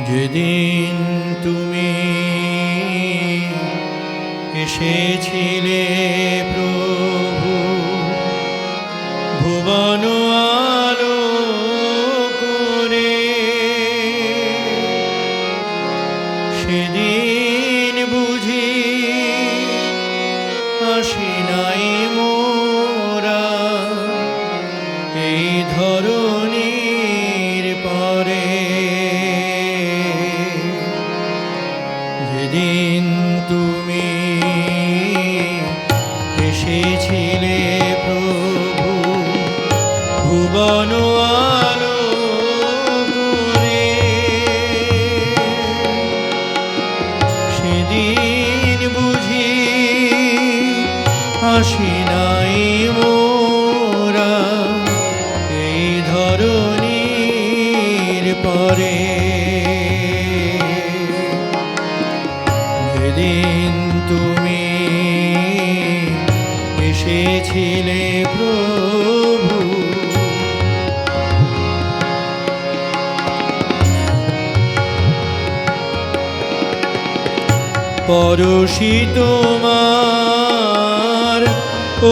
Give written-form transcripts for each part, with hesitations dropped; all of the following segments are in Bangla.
যেদিন তুমি এসেছিলে প্রভু ভুবন আলো করে, সেদিন বুঝি আসি নাই মোরা এই ধরণীর পরে। যেদিন তুমি এসেছিলে প্রভু ভুবন আলো করে, সেদিন বুঝি আসি নাই মোরা এই ধরণীর পরে। যেদিন তুমি এসেছিলে প্রভু পরশি তোমার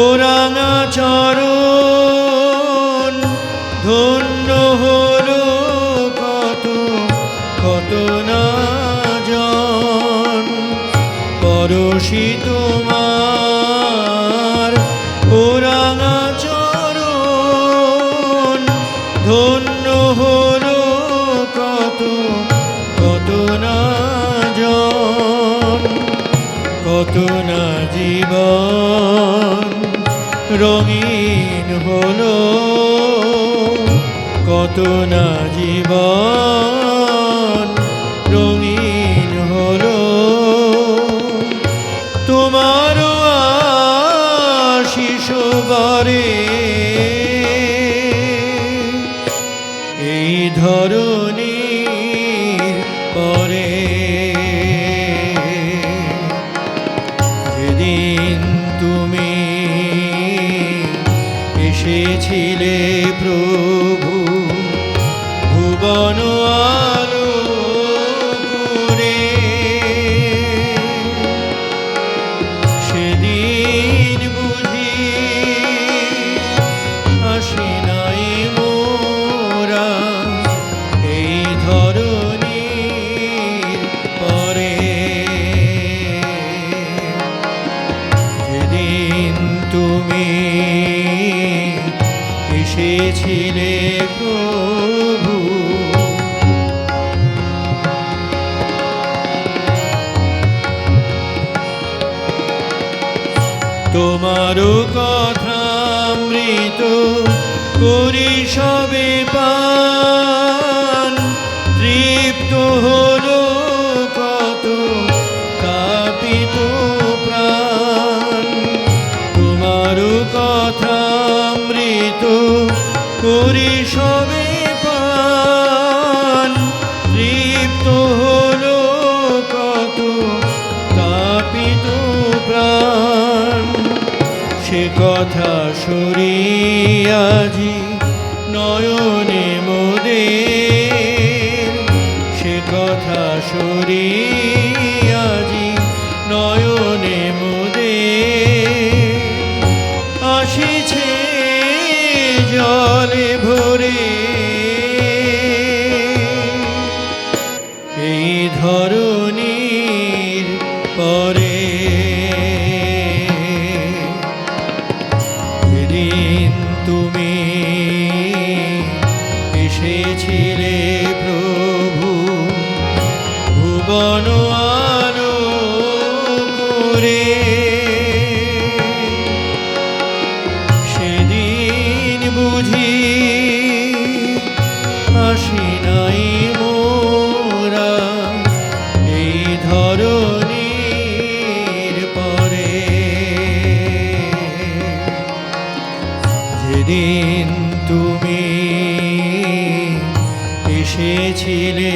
ওরাঙা চরণ, ধন্য হলো কত কত না জন। পরশি তোমার ওরাঙা চরণ, ধন্য হলো কত কত না জন। কত না জীবন রঙিন হলো, কত না জীবন রঙিন হলো তোমার আশিস বরে। এই ধরণীর পরে যেদিন তুমি এসেছিলে প্রভু ভুবন আলো করে, সেদিন বুঝি আসি নাই মোরা এই ধরণীর পরে। যেদিন তুমি এসেছিলে প্রভু তোমারও কথা অমৃত করি সবে পান, তৃপ্ত হলো কত কাঁপিত প্রাণ। তোমারও কথা অমৃত করি সবে পান, তৃপ্ত হলো কত কাঁপিত প্রাণ। সে কথা সরিয়াজি নয়নে মোদের, সে কথা সরিয়াজি নয়নে মোদের। আসিছে জলে ভরে এই ধরণীর পরে। যেদিন তুমি এসেছিলে প্রভু ভুবন আলো করে, সেদিন বুঝি আসি নাই মোরা এই ধরণীর পরে। যেদিন তুমি এসেছিলে